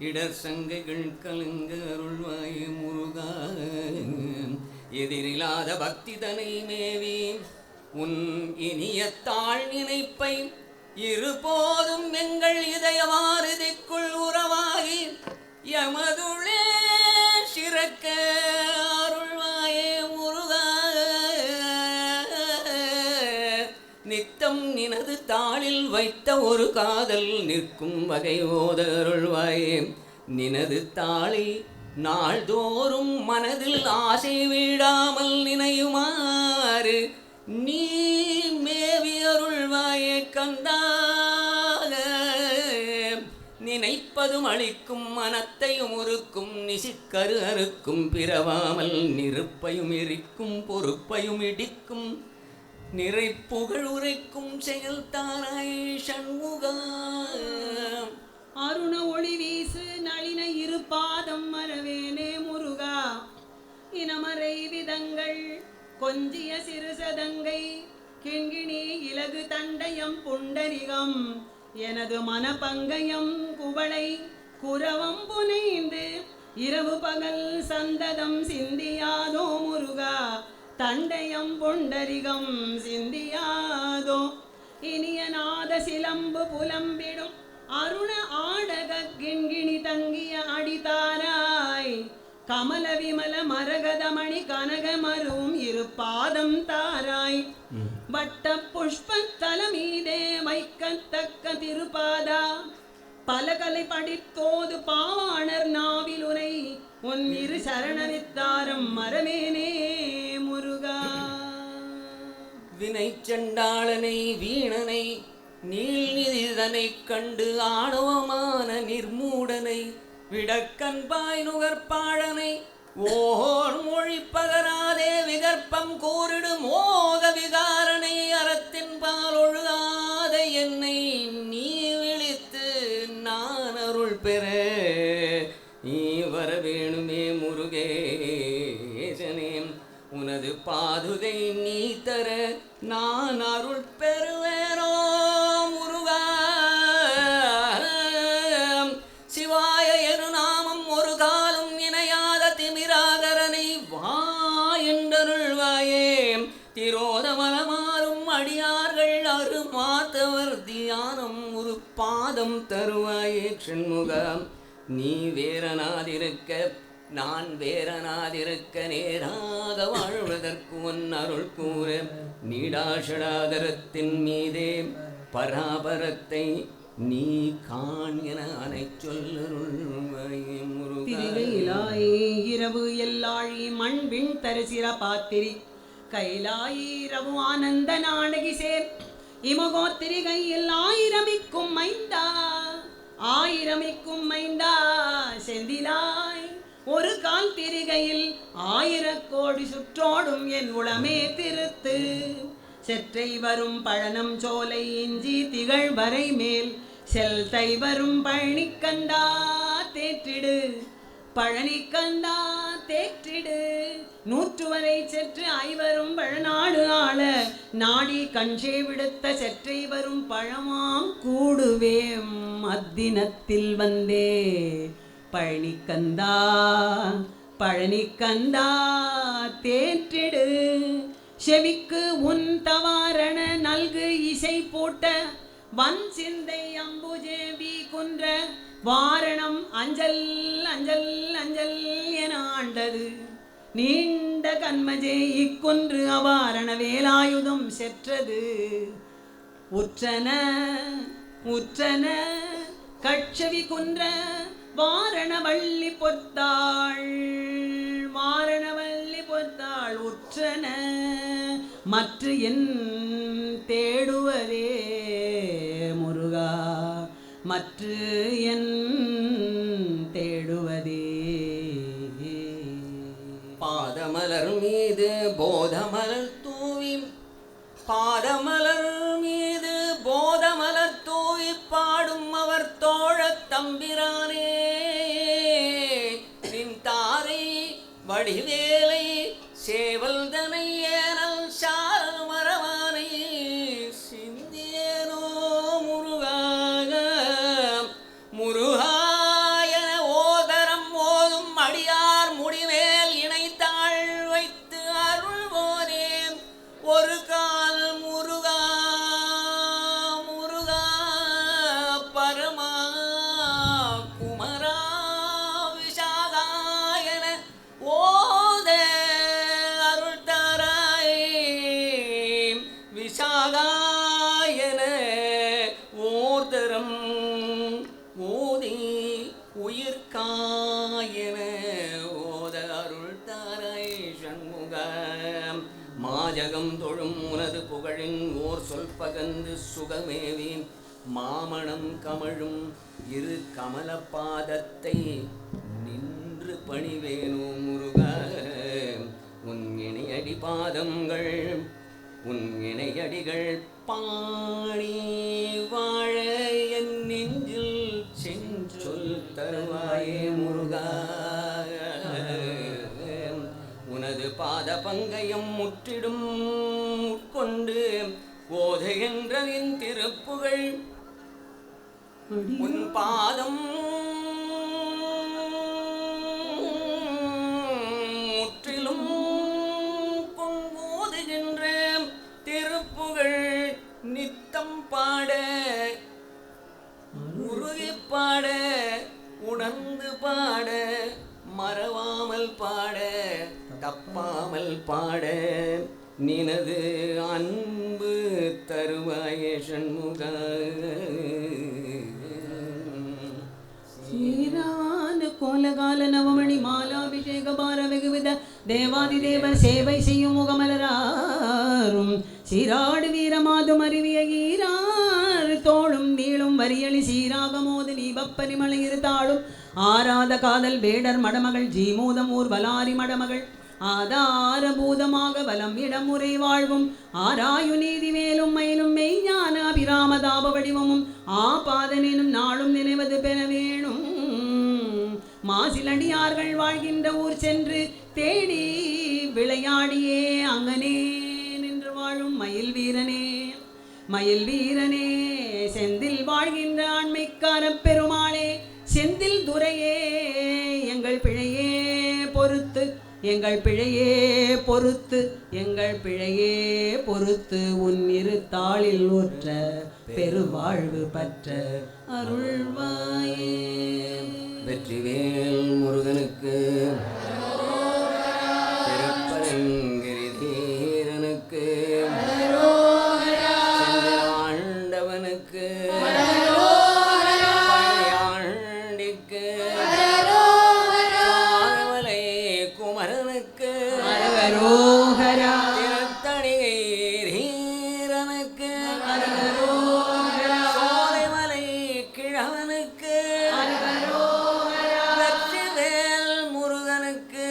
இடர் சங்கைகள் கலங்க அருள்வாயே முருகா எதிரில்லாத பக்தி தனை மேவி உன் இனிய தாழ் நினைப்பை இருபோதும் எங்கள் இதயவாரதிக்குள் உறவாகி எமதுளே சிறக்க அருள்வாயே முருகா நித்தம் நினது தாளில் வைத்த ஒரு காதல் நிற்கும் வகை ஓத அருள்வாயே நினது தாளை நாள்தோறும் மனதில் ஆசை வீடாமல் நினையுமாறு நீ மேவி அருள்வாயே கந்தாக நினைப்பதும் அளிக்கும் மனத்தையும் உருக்கும் நிசிக்கரு அறுக்கும் பிறவாமல் நிருப்பையும் எரிக்கும் பொறுப்பையும் இடிக்கும் நிறை புகழ் உரைக்கும் செயல் தாராய் சண்முகா அருண ஒளி வீசு நளின இருபாதம் மறவேனே முருகா இனமறை விதங்கள் கொஞ்சிய சிறுசதங்கை கிங்கிணி இலகு தண்டயம் புண்டரிகம் எனது மனப்பங்கயம் குவளை குரவம் புனைந்து இரவு பகல் சந்ததம் சிந்தியாதோ முருகா தண்டயம் புண்டரிகம் சிந்தியாதோ இனிய நாத சிலம்பு புலம்பிடும் அருண ஆடக கிண்கிணி தங்கிய அடிதாராய் கமல விமல மரகதமணி கனகமரும் இரு பாதம் தாராய் வட்ட புஷ்ப தலமீதே வைக்கத்தக்க திருப்பாதா பலகலை படித்தோது பாவாணர் நாவிலுரை உன் இரு சரணவித்தாரம் மரமேனே முருகா வினை சண்டாளனை வீணனை நீள்நிதிதனை கண்டு ஆணவமான நிர்மூடனை விடக்கன்பாய் நுகர்பாழனை ஓர் மொழி பகராதே விகற்பம் கூறிடு மோக விகாரனை அறத்தின் பால் ஒழுகாத என்னை நீ விழித்து நான் அருள் பெற நீ வர வேணுமே முருகேசனே உனது பாதுகை நீ தர நான் அருள் பெறுவேனோ முருகா சிவாய எரு நாமம் ஒரு காலம் இணையாத திமிராகரனை வா என்றருள்வாயே திரோதமலமாறும் அடியார்கள் அருமாத்தவர் தியானம் ஒரு பாதம் தருவாயே ஷண்முகம் நீ வேறனாதிருக்க நான் வேறனாதிருக்க நேராக வாழ்வதற்கு உன் அருள் கூற நீடாஷடாதரத்தின் மீதே பராபரத்தை நீ காண் என அனை சொல்லருள்வாயே முருகா திரிகையிலாயே இரவு எல்லாழி மண்பின் தரிசிர பாத்திரி கைலாயி ரவு ஆனந்த நாடகி சேர் இமகோ திரிகையில் ஆயிரமிக்கும் மைந்தா செந்திலாய் ஒரு கால் திரிகையில் 1000 கோடி சுற்றோடும் என் உளமே திருத்து செற்றை வரும் பழனம் சோலை இஞ்சி திகழ் வரை மேல் செல்தை வரும் பழனிக்கந்தா தேற்றிடு பழனிக்கந்தா தேற்றிடு 100 வரை செற்று 5 பழநாடு ஆள நாடி கஞ்சே விடுத்த செற்றை வரும் பழமாம் கூடுவேம் அத்தினத்தில் வந்தே பழனிக்கந்தா தேற்றிடு செவிக்கு உன் தவாரண நல்கு இசை போட்ட வன் சிந்தை அம்புஜேவி குன்ற வாரணம் அஞ்சல் அஞ்சல் அஞ்சல் என ஆண்டது நீண்ட கண்மஜே இக்குன்று அவாரண வேலாயுதம் செற்றது உற்றன கட்சவி குன்ற வாரணவள்ளி பொத்தாள் உற்றன மற்ற என் தேடுவரே முருகா மற்ற என் தேடுவதே பாதமலர் மீது போதமலர் தூவி பாதமலர் மீது போதமலர் தூவி பாடும் அவர் தோழத் தம்பிரானே வடிவேலை சேவல் தனை ஏனல் சாரல் மரவானை சிந்தியனோ முருகாக முருகாயன ஓதரம் ஓதும் அடியார் முடிமேல் இணைத்தாள் வைத்து அருள்வோனே ஒரு கால் முருகா முருகா பரமா குமரா விஷாகாயன ஓத அருள் தாராய் விஷாகாயன ஓர்தரம் ஓதி உயிர்காயன ஓத அருள் தாராய் சண்முக மாஜகம் தொழும் உனது புகழின் ஓர் சொல் பகந்து சுகமேவி மாமணம் கமழும் இரு கமல பாதத்தை நின்று பணிவேனோ முருக உன் இணையடி பாதங்கள் உன் இணையடிகள் பாணி வாழ என் நெஞ்சில் செஞ்சொல் தருவாயே முருகா உனது பாத பங்கயம் முற்றிடும் உட்கொண்டு ஓதுகின்ற நின் திருப்புகழ் உன் பாதம் முற்றிலும் ஓதுகின்ற திருப்புகழ் நித்தம் பாட உருகி பாட உணர்ந்து பாட மறவாமல் பாட தப்பாமல் பாட நினது அன்பு தருவாயே சண்முக சீரான கோலகால நவமணி மாலாபிஷேக பார வெகுவித தேவாதிதேவர் சேவை செய்யும் முகமலராரும் சீராடு வீரமாதும் அறிவிய ஈரார் தோளும் நீளும் வரியளி சீராக மோது நீபப்பரிமலை இருத்தாளும் ஆராத காதல் வேடர் மடமகள் ஜீமூதம் ஊர் வலாரி மடமகள் ஆதாரபூதமாக வலம் இடமுறை வாழ்வும் ஆராயு நீதி மேலும் மயிலும் மெய்ஞான அபிராமதாப வடிவமும் ஆபாதனும் நாளும் நினைவது பெற வேணும் மாசிலடியார்கள் வாழ்கின்ற ஊர் சென்று தேடி விளையாடியே அங்கனே நின்று வாழும் மயில் வீரனே செந்தில் வாழ்கின்ற ஆண்மைக்கார பெருமாளே செந்தில் துரையே எங்கள் பிழையே பொறுத்து உன் இரு தாளில் ஒற்ற பெருவாழ்வு பற்ற அருள்வாயே. வெற்றிவேல் முருகனுக்கு திருப்பரங்கிரி தீரனுக்கு ஆண்டவனுக்கு பழையாண்டிக்கு சாரவலை குமரனுக்கு திருத்தணிகை தீரனுக்கு சோலைமலை கிழவனுக்கு வெற்றிவேல் முருகனுக்கு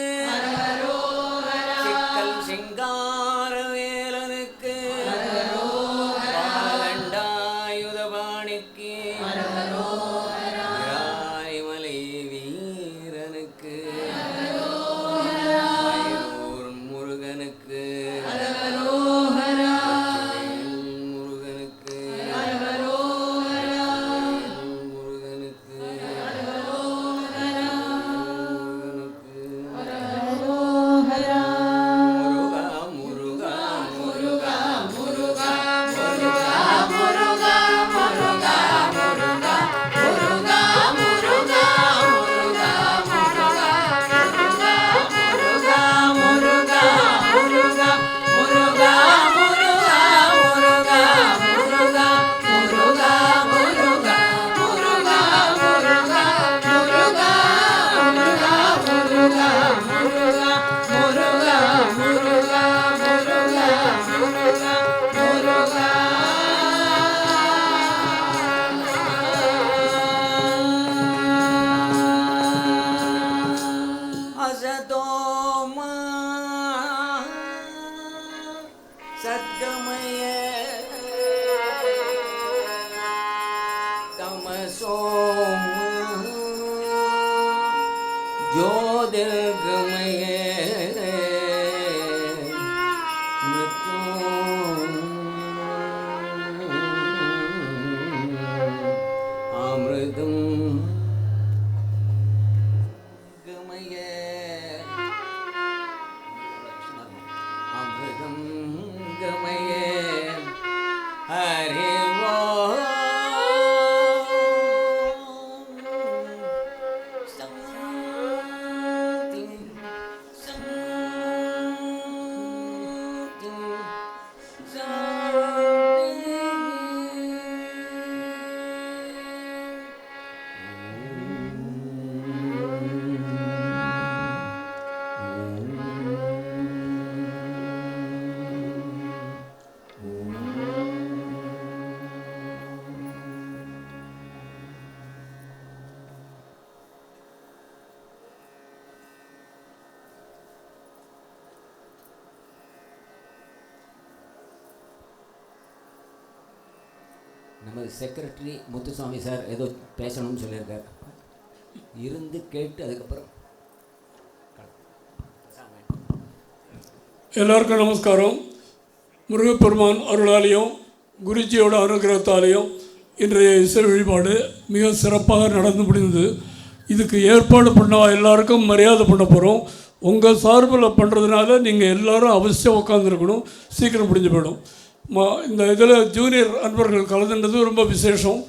சிக்கல் சிங்கார வேலனுக்கு பாலண்டாயுதபாணிக்கு ராய்மலை வீரனுக்கு மயூர் முருகனுக்கு முருகனுக்கு அசதோமா சத்கமய தமசோமா ஜோதிர்கமய கமயே அமிர்தம் கமயே அமிர்தம் கமயே ஹரி ஓம் நமது செக்ரட்டரி முத்துசாமி சார் ஏதோ பேசணும்னு சொல்லியிருக்கார். இருந்து கேட்டு அதுக்கப்புறம். எல்லாருக்கும் நமஸ்காரம். முருகப்பெருமான் அருளாலையும் குருஜியோட அனுகிரகத்தாலையும் இன்றைய இசை வழிபாடு மிக சிறப்பாக நடந்து முடிந்தது. இதுக்கு ஏற்பாடு பண்ண எல்லாருக்கும் மரியாதை பண்ண போகிறோம். உங்கள் சார்பில் பண்ணுறதுனால நீங்கள் எல்லோரும் அவசியம் உட்காந்துருக்கணும். சீக்கிரம் முடிஞ்சு போயிடும். இந்த இதில் ஜூனியர் அன்பர்கள் கலந்துன்றது ரொம்ப விசேஷம்.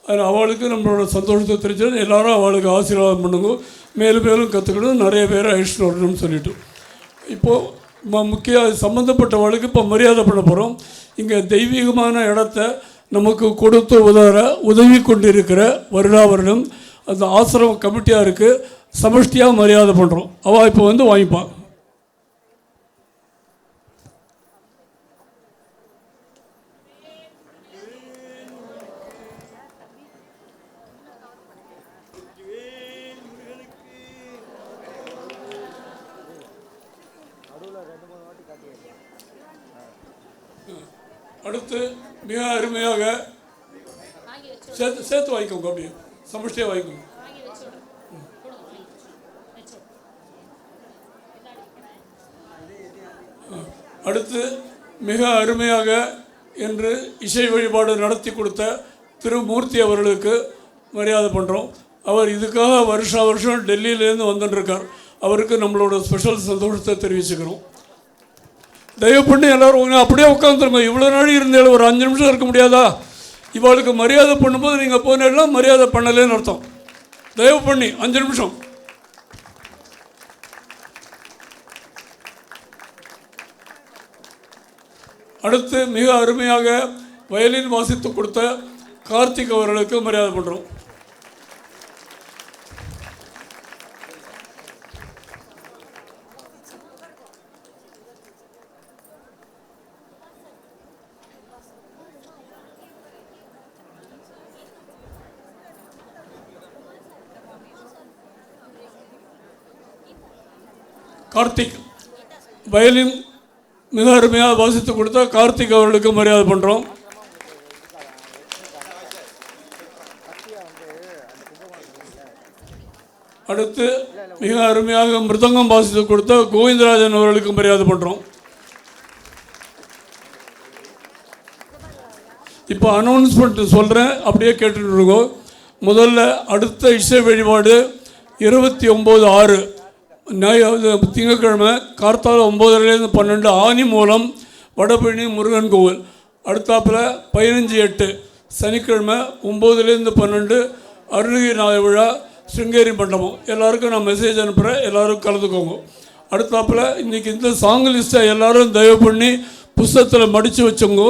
அதில் அவளுக்கு நம்மளோட சந்தோஷத்தை தெரிஞ்சது. எல்லோரும் அவளுக்கு ஆசீர்வாதம் பண்ணுங்க. மேலும் மேலும் கற்றுக்கணும். நிறைய பேர் அழிச்சிட்டு வரணும்னு சொல்லிவிட்டு இப்போது முக்கிய சம்மந்தப்பட்டவளுக்கு இப்போ மரியாதை பண்ண போகிறோம். இங்கே தெய்வீகமான இடத்த நமக்கு கொடுத்து உதவி கொண்டிருக்கிற வருடம் அந்த ஆசிரம கமிட்டியாக இருக்குது. சமஷ்டியாக மரியாதை பண்ணுறோம். அவள் இப்போ வந்து வாங்கிப்பான். அடுத்து மிக அருமையாக சேர்த்து வாங்கிக்கோங்க. அப்படியே சமஷ்டியாக வாங்கிக்கோங்க. அடுத்து மிக அருமையாக என்று இசை வழிபாடு நடத்தி கொடுத்த திருமூர்த்தி அவர்களுக்கு மரியாதை பண்ணுறோம். அவர் இதுக்காக வருஷம் டெல்லியிலேருந்து வந்துட்டுருக்கார். அவருக்கு நம்மளோட ஸ்பெஷல் சந்தோஷத்தை தெரிவிச்சுக்கிறோம். தயவு பண்ணி எல்லோரும் அப்படியே உட்காந்துருங்க. இவ்வளோ நாள் இருந்தாலும் ஒரு 5 நிமிஷம் இருக்க முடியாதா? இவளுக்கு மரியாதை பண்ணும்போது நீங்கள் போனெல்லாம் மரியாதை பண்ணலேன்னு அர்த்தம். தயவு பண்ணி 5 நிமிஷம். அடுத்து மிக அருமையாக வயலின் வாசித்து கொடுத்த கார்த்திக் அவர்களுக்கு மரியாதை பண்ணுறோம். கார்த்திக் வயலின் மிக அருமையாக வாசித்து கொடுத்த கார்த்திக் அவர்களுக்கு மரியாதை பண்ணுறோம். அடுத்து மிக அருமையாக மிருதங்கம் வாசித்து கொடுத்த கோவிந்தராஜன் அவர்களுக்கு மரியாதை பண்ணுறோம். இப்போ அனௌன்ஸ்மெண்ட் சொல்கிறேன், அப்படியே கேட்டுட்டு இருக்கோம். முதல்ல அடுத்த இசை வழிபாடு 29/6 திங்கட்கிழமை கார்த்தால 9:30 12 ஆனி மூலம் வடபழனி முருகன் கோவில். அடுத்தாப்பில் 15/8 சனிக்கிழமை 9 to 12 அருள்கிரி நாய விழா ஸ்ருங்கேரி மண்டபம். எல்லாருக்கும் நான் மெசேஜ் அனுப்புகிறேன், எல்லோரும் கலந்துக்கோங்க. அடுத்தாப்பில் இன்றைக்கி இந்த சாங் லிஸ்ட்டை எல்லோரும் தயவு பண்ணி புஸ்தகத்தில் மடித்து வச்சோங்க.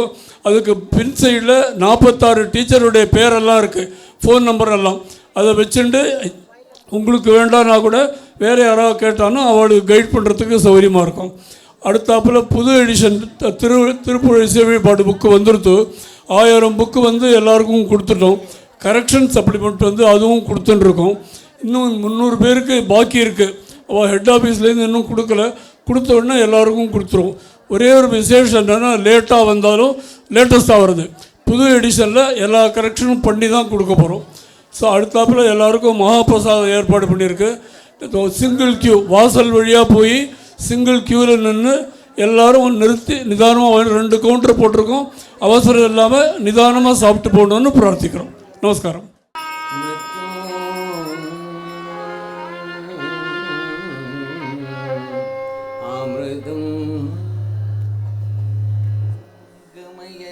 அதுக்கு பின் சைடில் 46 டீச்சருடைய பேரெல்லாம் இருக்குது, ஃபோன் நம்பர் எல்லாம். அதை வச்சுட்டு உங்களுக்கு வேண்டான்னா கூட வேறு யாராவது கேட்டாலும் அவளுக்கு கைட் பண்ணுறதுக்கு சௌகரியமாக இருக்கும். அடுத்தாப்பில் புது எடிஷன் திருப்புகழ் இசை வழிபாடு புக்கு வந்துடுத்து. 1000 புக்கு வந்து எல்லாருக்கும் கொடுத்துட்டோம். கரெக்ஷன் சப்ளிமெண்ட் வந்து அதுவும் கொடுத்துட்டுருக்கோம். இன்னும் 300 பேருக்கு பாக்கி இருக்குது. அவள் ஹெட் ஆஃபீஸ்லேருந்து இன்னும் கொடுக்கல. கொடுத்த உடனே எல்லாருக்கும் கொடுத்துருவோம். ஒரே ஒரு விசேஷம் என்னென்னா, லேட்டாக வந்தாலும் லேட்டஸ்ட்டாக வருது. புது எடிஷனில் எல்லா கரெக்ஷனும் பண்ணி தான் கொடுக்க போகிறோம். ஸோ அடுத்தாப்பில் எல்லாருக்கும் மகாபிரசாதம் ஏற்பாடு பண்ணியிருக்கு. சிங்கிள் கியூ வாசல் வழியாக போய் சிங்கிள் க்யூவில் நின்று எல்லாரும் நிறுத்தி நிதானமாக 2 கவுண்டர் போட்டிருக்கோம். அவசரம் இல்லாமல் நிதானமாக சாப்பிட்டு போகணுன்னு பிரார்த்திக்கிறோம். நமஸ்காரம். அமிர்தம் கமய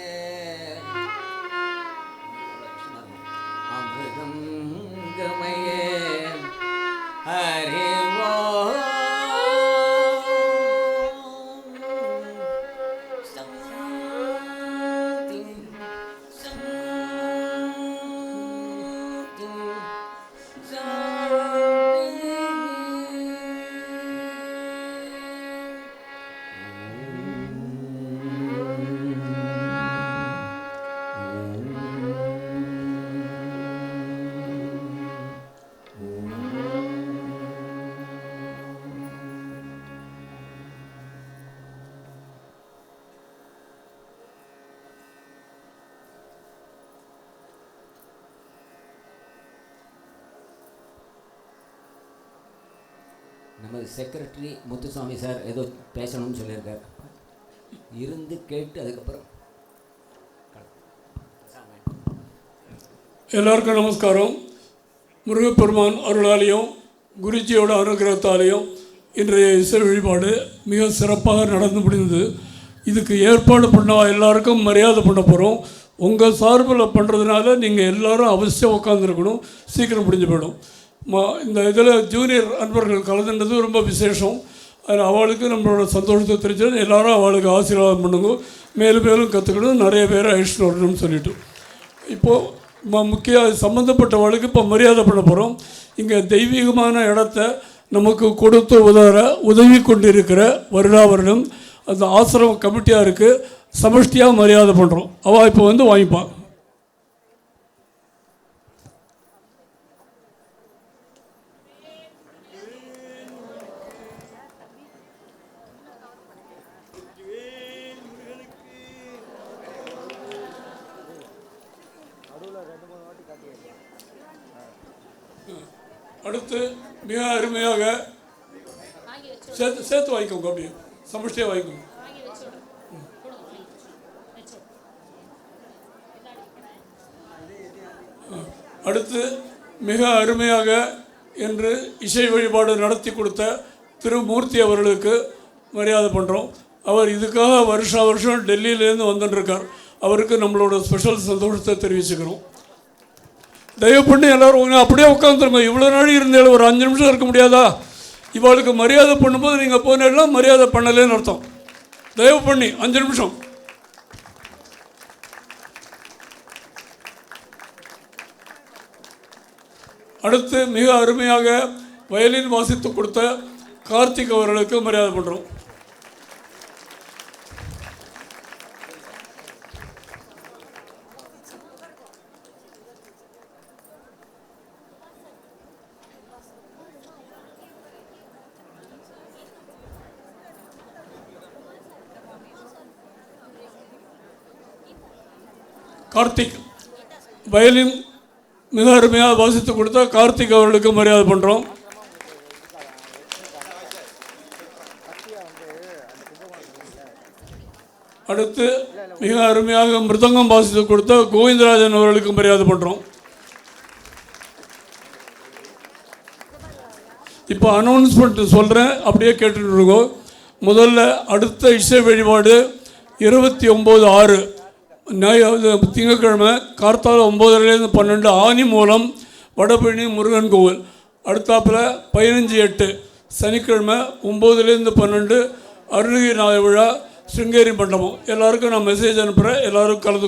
அமிர்தம் கமய ஹரி ஓம் சம்தி நமது செக்ரட்டரி முத்துசாமி சார் ஏதோ பேசணும்னு சொல்லியிருக்கார். இருந்து கேட்டு அதுக்கப்புறம் எல்லாருக்கும் நமஸ்காரம். முருகப்பெருமான் அருளாலையும் குருஜியோட அனுகிரகத்தாலையும் இன்றைய இசை வழிபாடு மிக சிறப்பாக நடந்து முடிந்தது. இதுக்கு ஏற்பாடு பண்ண எல்லாருக்கும் மரியாதை பண்ண போகிறோம். உங்கள் சார்பில் பண்ணுறதுனால நீங்கள் எல்லோரும் அவசியம் உட்காந்துருக்கணும். சீக்கிரம் முடிஞ்சு போயிடும். இந்த இதில் ஜூனியர் அன்பர்கள் கலந்துன்றது ரொம்ப விசேஷம். அதில் அவளுக்கு நம்மளோட சந்தோஷத்தை தெரிஞ்சது. எல்லோரும் அவளுக்கு ஆசீர்வாதம் பண்ணுங்க. மேலும் மேலும் கற்றுக்கணும். நிறைய பேர் அழிச்சிட்டு வரணும்னு சொல்லிவிட்டு இப்போது முக்கிய சம்மந்தப்பட்டவளுக்கு இப்போ மரியாதை பண்ண போகிறோம். இங்கே தெய்வீகமான இடத்த நமக்கு கொடுத்து உதவி கொண்டிருக்கிற வருடம் அந்த ஆசிரம கமிட்டியாக இருக்குது. சமஷ்டியாக மரியாதை பண்ணுறோம். அவள் இப்போ வந்து வாங்கிப்பாள். அடுத்து மிக அருமையாக சேர்த்து வாங்கிக்கோங்க. அப்படியே சமஷ்டியாக வாங்கிக்கோங்க. அடுத்து மிக அருமையாக என்று இசை வழிபாடு நடத்தி கொடுத்த திருமூர்த்தி அவர்களுக்கு மரியாதை பண்ணுறோம். அவர் இதுக்காக வருஷம் டெல்லியிலேருந்து வந்துட்டுருக்கார். அவருக்கு நம்மளோட ஸ்பெஷல் சந்தோஷத்தை தெரிவிச்சுக்கிறோம். தயவு பண்ணி எல்லோரும் அப்படியே உட்காந்துருங்க. இவ்வளோ நாள் இருந்தாலும் ஒரு 5 நிமிஷம் இருக்க முடியாதா? இவளுக்கு மரியாதை பண்ணும்போது நீங்கள் போனெல்லாம் மரியாதை பண்ணலேன்னு அர்த்தம். தயவு பண்ணி 5 நிமிஷம். அடுத்து மிக அருமையாக வயலின் வாசித்து கொடுத்த கார்த்திக் அவர்களுக்கு மரியாதை பண்ணுறோம். கார்த்திக் வயலின் மிக அருமையாக வாசித்து கொடுத்த கார்த்திக் அவர்களுக்கு மரியாதை பண்ணுறோம். அடுத்து மிக அருமையாக மிருதங்கம் வாசித்து கொடுத்த கோவிந்தராஜன் அவர்களுக்கு மரியாதை பண்ணுறோம். இப்போ அனௌன்ஸ்மெண்ட் சொல்கிறேன், அப்படியே கேட்டுட்டு இருக்கோம். முதல்ல அடுத்த இசை வழிபாடு 29/6 திங்கட்கிழமை கார்த்தால 9:30 12 ஆனி மூலம் வடபழனி முருகன் கோவில். அடுத்தாப்பில் 15/8 சனிக்கிழமை 9 12 அருள்கிரி நாள் விழா சிருங்கேரி மண்டபம். எல்லாருக்கும் நான் மெசேஜ் அனுப்புகிறேன். எல்லோரும் கலந்து